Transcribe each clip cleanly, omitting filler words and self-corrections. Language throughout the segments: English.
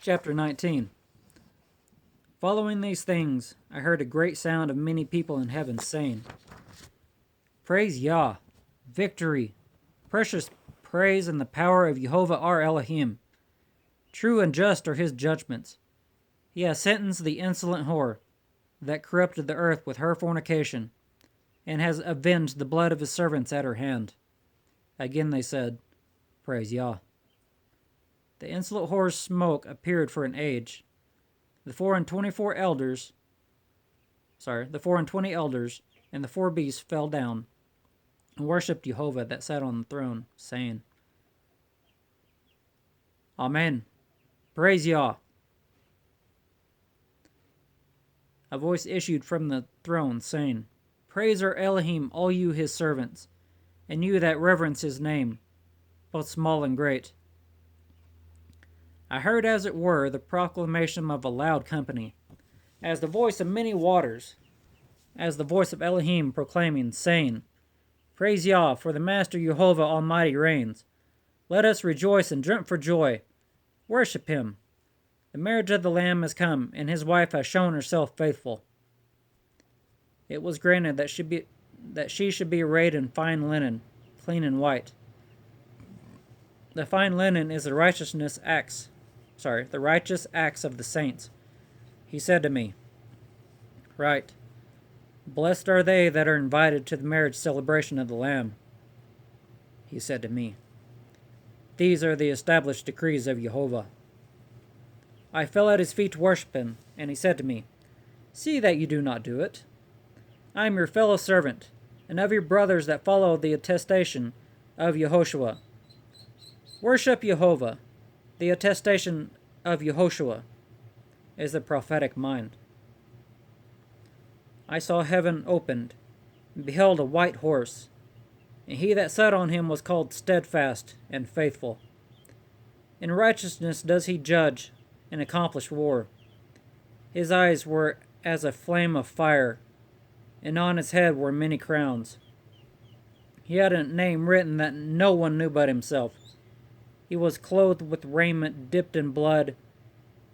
Chapter 19. Following these things, I heard a great sound of many people in heaven saying, Praise Yah, victory, precious praise and the power of Jehovah our Elohim. True and just are his judgments. He has sentenced the insolent whore that corrupted the earth with her fornication, and has avenged the blood of his servants at her hand. Again they said, Praise Yah. The insolent whore's smoke appeared for an age. The 24 elders and the 4 beasts fell down and worshipped Jehovah that sat on the throne, saying, Amen. Praise Yah. A voice issued from the throne, saying, Praise our Elohim, all you his servants, and you that reverence his name, both small and great. I heard, as it were, the proclamation of a loud company, as the voice of many waters, as the voice of Elohim proclaiming, saying, Praise Yah, for the Master Jehovah Almighty reigns. Let us rejoice and jump for joy. Worship him. The marriage of the Lamb has come, and his wife has shown herself faithful. It was granted that she should be arrayed in fine linen, clean and white. The fine linen is the righteous acts of the saints. He said to me, Right. Blessed are they that are invited to the marriage celebration of the Lamb. He said to me, These are the established decrees of Jehovah. I fell at his feet to worship him, and he said to me, See that you do not do it. I am your fellow servant, and of your brothers that follow the attestation of Yehoshua. Worship Jehovah. The attestation of Yehoshua is the prophetic mind. I saw heaven opened, and beheld a white horse, and he that sat on him was called Steadfast and Faithful. In righteousness does he judge and accomplish war. His eyes were as a flame of fire, and on his head were many crowns. He had a name written that no one knew but himself. He was clothed with raiment dipped in blood,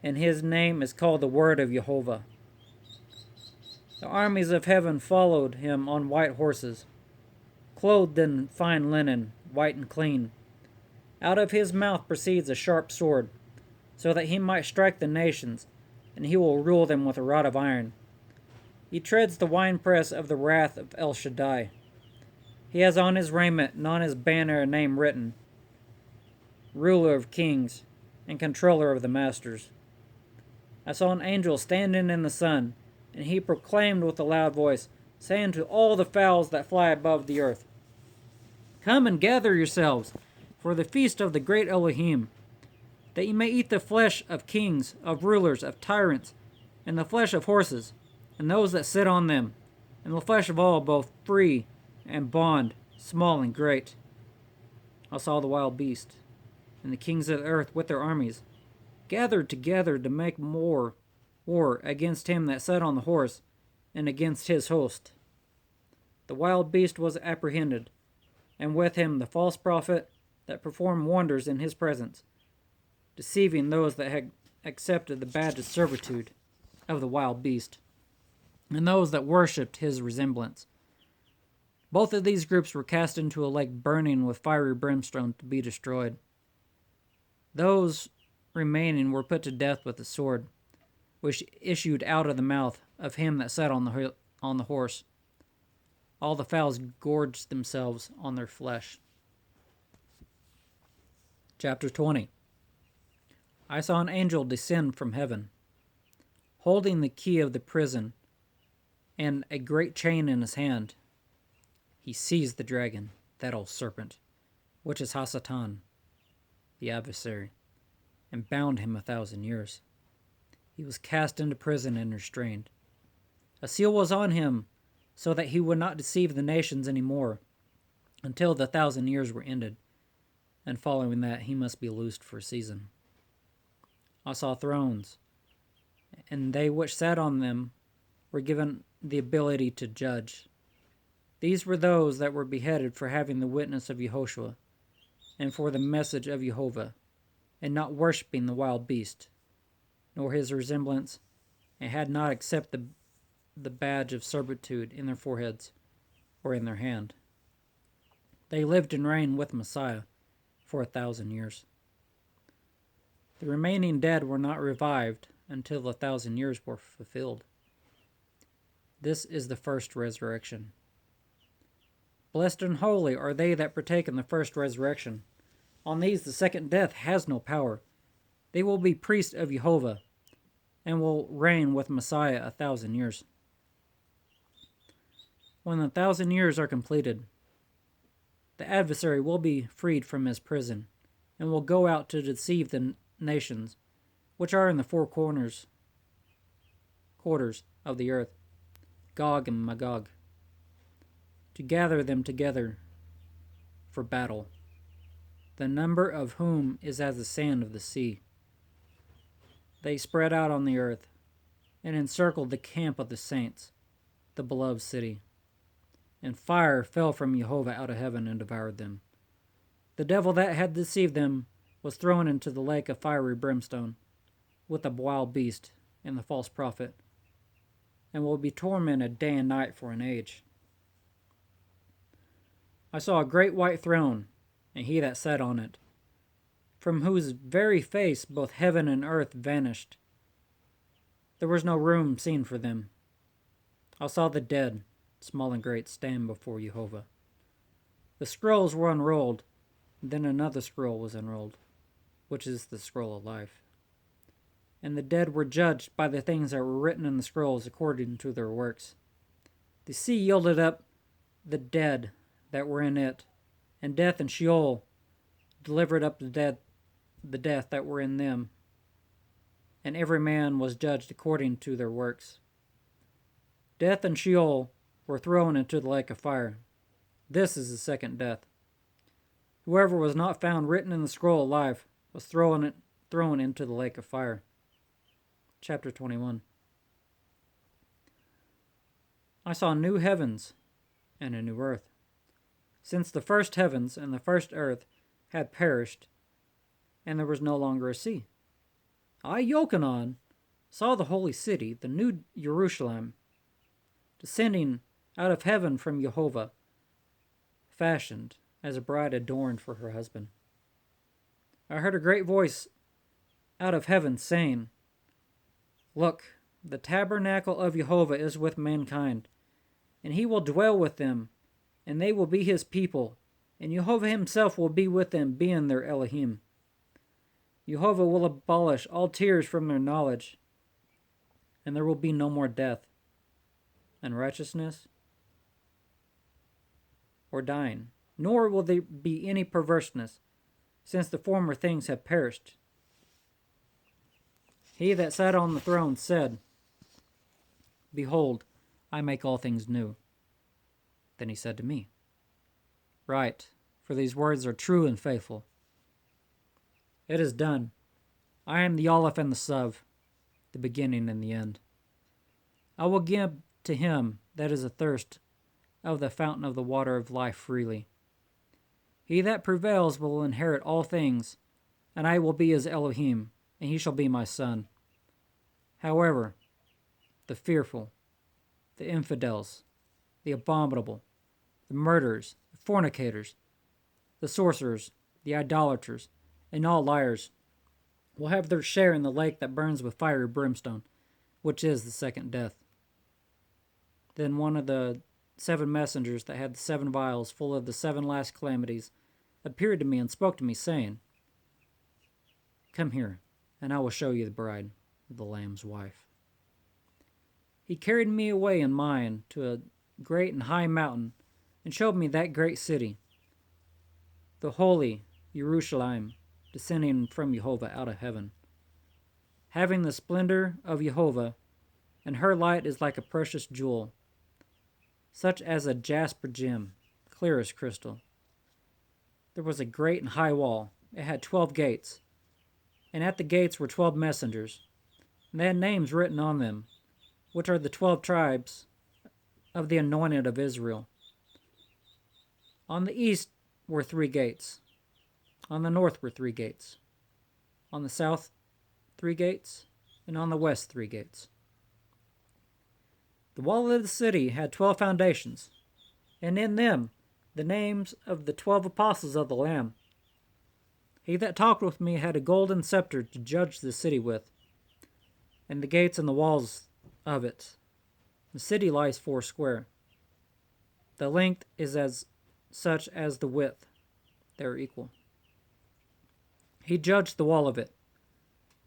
and his name is called the Word of Jehovah. The armies of heaven followed him on white horses, clothed in fine linen, white and clean. Out of his mouth proceeds a sharp sword, so that he might strike the nations, and he will rule them with a rod of iron. He treads the winepress of the wrath of El Shaddai. He has on his raiment and on his banner a name written, Ruler of kings and controller of the masters. I saw an angel standing in the sun, and he proclaimed with a loud voice, saying to all the fowls that fly above the earth, Come and gather yourselves for the feast of the great Elohim, that ye may eat the flesh of kings, of rulers, of tyrants, and the flesh of horses, and those that sit on them, and the flesh of all, both free and bond, small and great. I saw the wild beast, and the kings of the earth with their armies, gathered together to make war against him that sat on the horse, and against his host. The wild beast was apprehended, and with him the false prophet that performed wonders in his presence, deceiving those that had accepted the badge of servitude of the wild beast, and those that worshipped his resemblance. Both of these groups were cast into a lake burning with fiery brimstone to be destroyed. Those remaining were put to death with the sword, which issued out of the mouth of him that sat on the horse. All the fowls gorged themselves on their flesh. Chapter 20. I saw an angel descend from heaven, holding the key of the prison and a great chain in his hand. He seized the dragon, that old serpent, which is Hasatan, the adversary, and bound him 1,000 years. He was cast into prison and restrained. A seal was on him, so that he would not deceive the nations any more, until the 1,000 years were ended, and following that he must be loosed for a season. I saw thrones, and they which sat on them were given the ability to judge. These were those that were beheaded for having the witness of Yehoshua, and for the message of Jehovah, and not worshipping the wild beast, nor his resemblance, and had not accepted the badge of servitude in their foreheads or in their hand. They lived and reigned with Messiah for 1,000 years. The remaining dead were not revived until the 1,000 years were fulfilled. This is the first resurrection. Blessed and holy are they that partake in the first resurrection. On these the second death has no power. They will be priests of Jehovah, and will reign with Messiah 1,000 years. When the 1,000 years are completed, the adversary will be freed from his prison, and will go out to deceive the nations which are in the four quarters of the earth, Gog and Magog, to gather them together for battle, the number of whom is as the sand of the sea. They spread out on the earth, and encircled the camp of the saints, the beloved city. And fire fell from Jehovah out of heaven and devoured them. The devil that had deceived them was thrown into the lake of fiery brimstone, with the wild beast and the false prophet, and will be tormented day and night for an age. I saw a great white throne, and he that sat on it, from whose very face both heaven and earth vanished. There was no room seen for them. I saw the dead, small and great, stand before Jehovah. The scrolls were unrolled, then another scroll was unrolled, which is the scroll of life. And the dead were judged by the things that were written in the scrolls according to their works. The sea yielded up the dead that were in it, and death and Sheol delivered up the death that were in them, and every man was judged according to their works. Death and Sheol were thrown into the lake of fire. This is the second death. Whoever was not found written in the scroll of life was thrown into the lake of fire. Chapter 21. I saw new heavens and a new earth, since the first heavens and the first earth had perished, and there was no longer a sea. I, Yochanan, saw the holy city, the new Jerusalem, descending out of heaven from Jehovah, fashioned as a bride adorned for her husband. I heard a great voice out of heaven saying, Look, the tabernacle of Jehovah is with mankind, and he will dwell with them, and they will be his people, and Jehovah himself will be with them, being their Elohim. Jehovah will abolish all tears from their knowledge, and there will be no more death, unrighteousness, or dying, nor will there be any perverseness, since the former things have perished. He that sat on the throne said, Behold, I make all things new. Then he said to me, Write, for these words are true and faithful. It is done. I am the Aleph and the Sav, the beginning and the end. I will give to him that is athirst of the fountain of the water of life freely. He that prevails will inherit all things, and I will be his Elohim, and he shall be my son. However, the fearful, the infidels, the abominable, the murderers, the fornicators, the sorcerers, the idolaters, and all liars will have their share in the lake that burns with fiery brimstone, which is the second death. Then one of the 7 messengers that had the 7 vials full of the 7 last calamities appeared to me and spoke to me, saying, Come here, and I will show you the bride, the Lamb's wife. He carried me away in mind to a great and high mountain, and showed me that great city, the holy Jerusalem, descending from Jehovah out of heaven, having the splendor of Jehovah, and her light is like a precious jewel, such as a jasper gem, clear as crystal. There was a great and high wall. It had 12 gates, and at the gates were 12 messengers, and they had names written on them, which are the 12 tribes of the anointed of Israel. On the east were 3 gates. On the north were 3 gates. On the south, 3 gates. and on the west 3 gates. The wall of the city had 12 foundations, and in them the names of the 12 apostles of the Lamb. He that talked with me had a golden scepter to judge the city with, and the gates and the walls of it. The city lies 4 square. The length is as such as the width. They are equal. He judged the wall of it,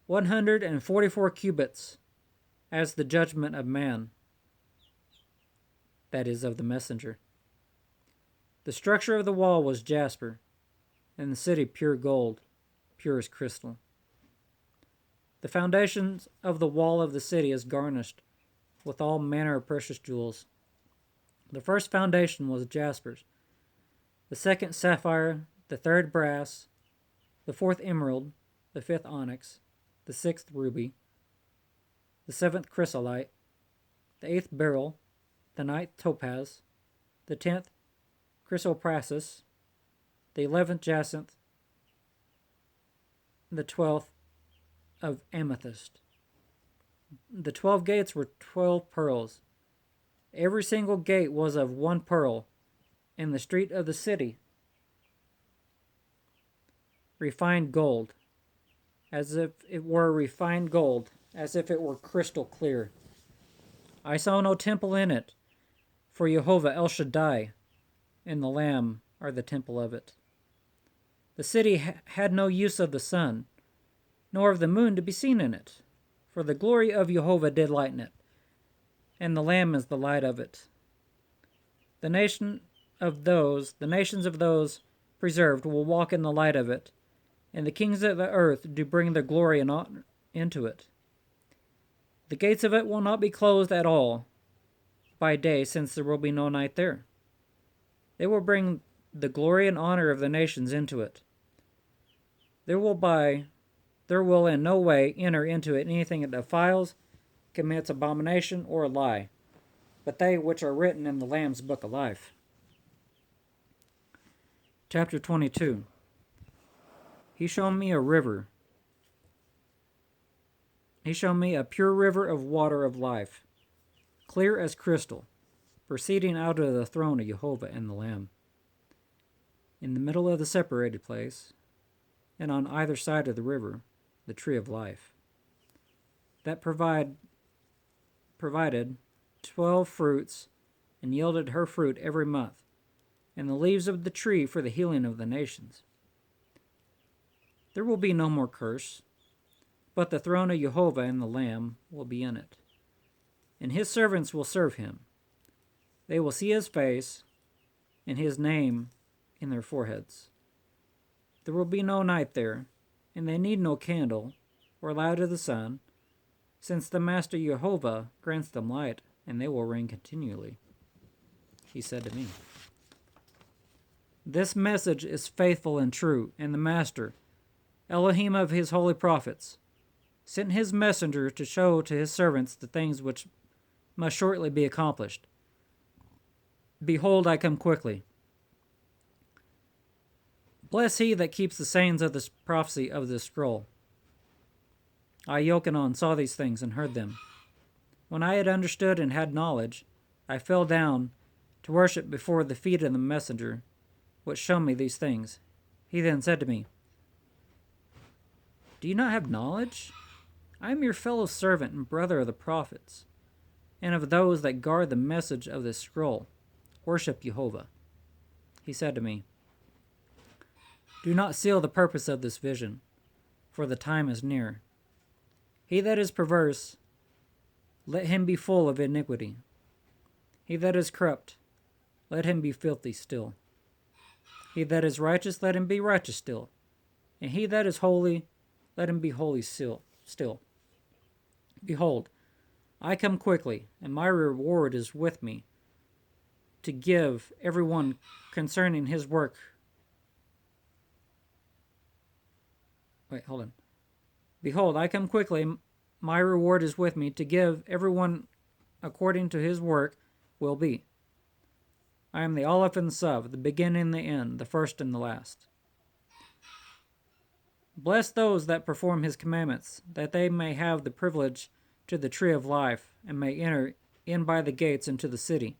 144 cubits, as the judgment of man, that is, of the messenger. The structure of the wall was jasper, and the city pure gold, pure as crystal. The foundations of the wall of the city is garnished with all manner of precious jewels. The first foundation was jaspers, the second sapphire, the third brass, the fourth emerald, the fifth onyx, the sixth ruby, the seventh chrysolite, the eighth beryl, the ninth topaz, the 10th chrysoprasus, the 11th jacinth, the 12th of amethyst. The 12 gates were 12 pearls. Every single gate was of 1 pearl, and the street of the city refined gold, as if it were refined gold, as if it were crystal clear. I saw no temple in it, for Jehovah El Shaddai and the Lamb are the temple of it. The city had no use of the sun, nor of the moon to be seen in it, for the glory of Jehovah did lighten it, and the Lamb is the light of it. The nations of those preserved will walk in the light of it, and the kings of the earth do bring their glory and honor into it. The gates of it will not be closed at all by day, since there will be no night there. They will bring the glory and honor of the nations into it. There will in no way enter into it anything that defiles, commits abomination, or lie, but they which are written in the Lamb's book of life. Chapter 22. He showed me a river. He showed me a pure river of water of life, clear as crystal, proceeding out of the throne of Jehovah and the Lamb. In the middle of the separated place, and on either side of the river, the tree of life, that provided 12 fruits, and yielded her fruit every month, and the leaves of the tree for the healing of the nations. There will be no more curse, but the throne of Jehovah and the Lamb will be in it, and his servants will serve him. They will see his face, and his name in their foreheads. There will be no night there, and they need no candle or light of the sun, since the Master Jehovah grants them light, and they will reign continually. He said to me, "This message is faithful and true, and the Master, Elohim of his holy prophets, sent his messenger to show to his servants the things which must shortly be accomplished. Behold, I come quickly. Bless he that keeps the sayings of this prophecy of this scroll." I, Yochanan, saw these things and heard them. When I had understood and had knowledge, I fell down to worship before the feet of the messenger, which showed me these things. He then said to me, "Do you not have knowledge? I am your fellow servant and brother of the prophets, and of those that guard the message of this scroll. Worship Jehovah." He said to me, "Do not seal the purpose of this vision, for the time is near. He that is perverse, let him be full of iniquity. He that is corrupt, let him be filthy still. He that is righteous, let him be righteous still. And he that is holy, let him be holy still. Behold, I come quickly, and my reward is with me, to give every one concerning his work." "Behold, I come quickly, my reward is with me, to give every one according to his work will be. I am the Aleph and the Sav, the beginning and the end, the first and the last." Bless those that perform his commandments, that they may have the privilege to the tree of life, and may enter in by the gates into the city.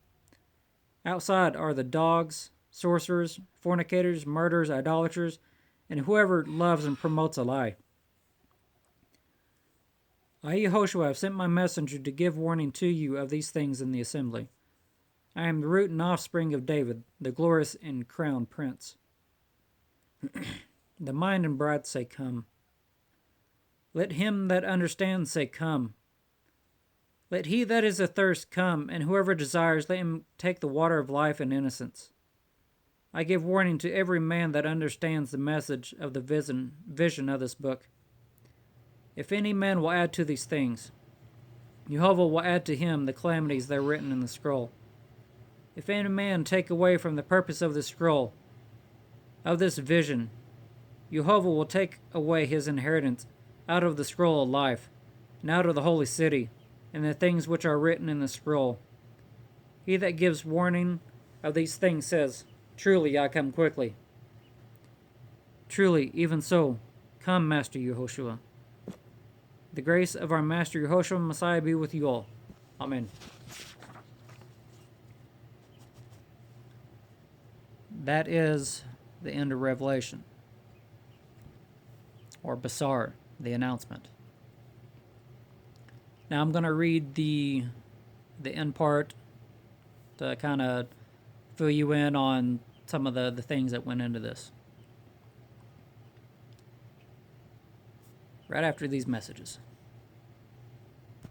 Outside are the dogs, sorcerers, fornicators, murderers, idolaters, and whoever loves and promotes a lie. I, Yehoshua, have sent my messenger to give warning to you of these things in the assembly. I am the root and offspring of David, the glorious and crowned prince. The mind and breath say, Come. Let him that understands say, Come. Let he that is athirst come, and whoever desires, let him take the water of life in innocence. I give warning to every man that understands the message of the vision of this book. If any man will add to these things, Jehovah will add to him the calamities that are written in the scroll. If any man take away from the purpose of this scroll, of this vision, Jehovah will take away his inheritance out of the scroll of life, and out of the holy city, and the things which are written in the scroll. He that gives warning of these things says, Truly I come quickly. Truly, even so, come, Master Yehoshua. The grace of our Master Yehoshua Messiah be with you all. Amen. That is the end of Revelation, or Basar, the announcement. Now I'm going to read the end part to kind of fill you in on some of the things that went into this. Right after these messages.